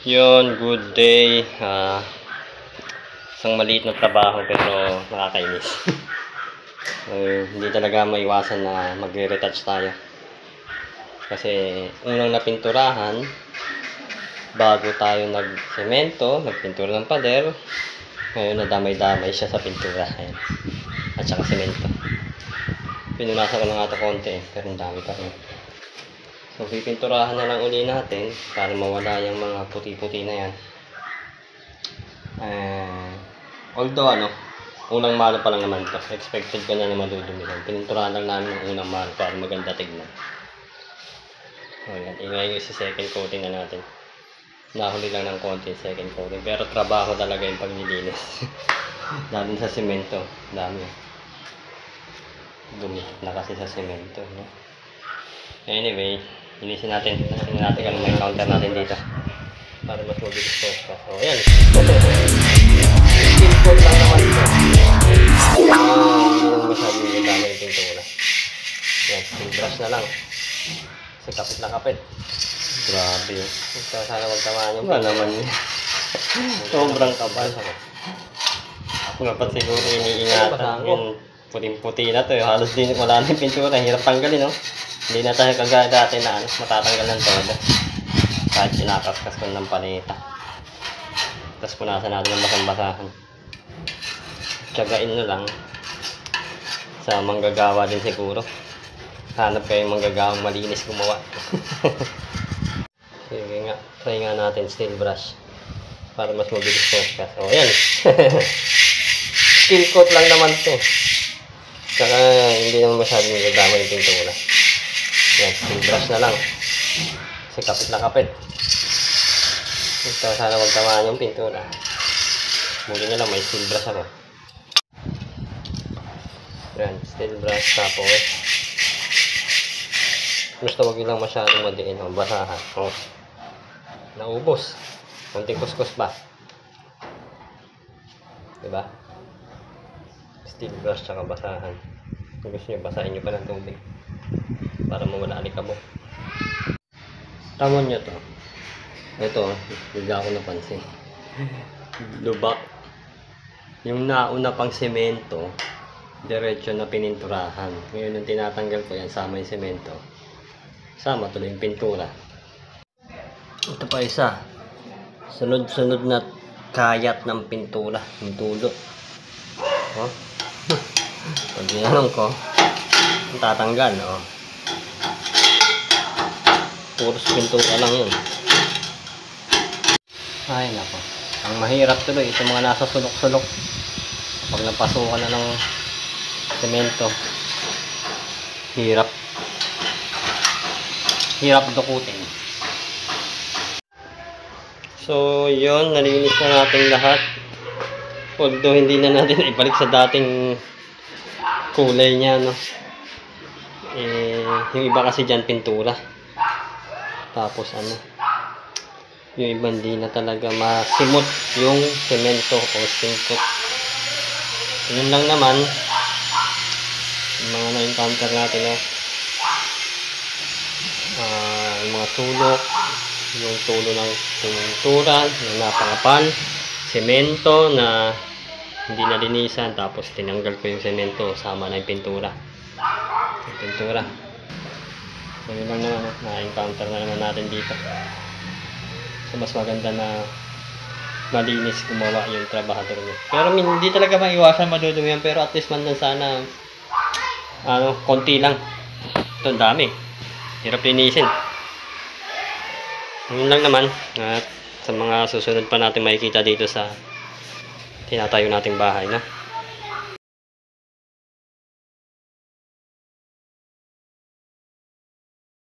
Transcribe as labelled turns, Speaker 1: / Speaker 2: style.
Speaker 1: Yun, good day. Isang maliit na trabaho pero nakakainis. Hindi talaga maiwasan na magre-retouch tayo. Kasi unang napinturahan, bago tayo nagsemento, nagpintura ng pader, ngayon nadamay-damay siya sa pintura. Ayan. At saka semento. Pinunasan ko na nga ito konti pero ang dami pa rin. So, pipinturahan na lang uli natin para mawala yung mga puti-puti na yan. Although, unang mano pa lang naman ito. Expected ko na madudumi lang. Pininturahan lang namin yung unang mano para maganda tignan. So, yan. Ngayon yung second coating na natin. Nahuli lang ng konti second coating. Pero trabaho talaga yung paglilinis. Lalo sa semento. Dami. Dumi na kasi sa semento. No? Anyway, inisin natin. Tingnan natin kung may counter natin dito. Para mas mabilis po. So, ayan. Skin coat lang naman ito. Hindi naman masyadong magdama yung pintura. Yan, skin brush na lang. Kasi kapit na kapit. Grabe yun. Sana magtamaan yung ba naman yun. Sobrang kapal. Ako dapat siguro iniingatan. Yun, puting-puti na to. Halos din wala na yung pintura. Hirap tanggalin, no? Hindi na tayo kagaya dati na matatanggal ng todo. Kahit sinakaskas ko ng paleta. Tapos punasan natin ng basang-basahan. Tiyagain na lang. Sa manggagawa din siguro. Hanap kayo manggagawang malinis gumawa. Sige nga. Try nga natin steel brush. Para mas mabilis focus. O yan. Steel coat lang naman ito. Saka hindi naman masyadong nagdama yung pintura. Yan, steel brush na lang. Kasi kapit na kapit. Ito, sana magtamaan yung pintura. Muli na lang, may steel brush ako. Yan, steel brush. Tapos gusto wag lang masyadong madiin. Basahan. Naubos. Kunting kuskus ba? Diba? Steel brush tsaka basahan. Kung gusto nyo, basahin nyo pa ng tubig para mawala alikabok. Tamon nyo to. Ito, hindi ako napansin. Lubak. Yung nauna pang semento, diretso na pininturahan. Ngayon nung tinatanggal ko yan, sama yung semento. Sama tuloy yung pintura. Ito pa isa. Sunod-sunod na kayat ng pintura. Yung tulo. Oh. Pag ginanong ko, tatanggal. Oh. Puros pintura lang yun. Ay nako. Ang mahirap tuloy itong mga nasa sulok-sulok. Pag napasukan na ng semento, hirap dukutin. So yun, nalinis na natin lahat. Although hindi na natin ibalik sa dating kulay niya, no. Yung iba kasi dyan pintura. Tapos yung iba hindi na talaga masimot yung semento o singkot. Yun lang naman yung mga na-encounter natin, no? Yung mga sulok, yung tulo ng pintura na napangapal, semento na hindi nalinisan, tapos tinanggal ko yung semento, sama na yung pintura. So yun lang naman, na-encounter na naman natin dito. So mas maganda na malinis gumawa yung trabahador niya. Pero hindi talaga maiwasan madudumi yan, pero at least man lang sana konti lang. Ito ang dami. Hirap linisin. Yun lang naman. At sa mga susunod pa natin makikita dito sa tinatayo nating bahay, no?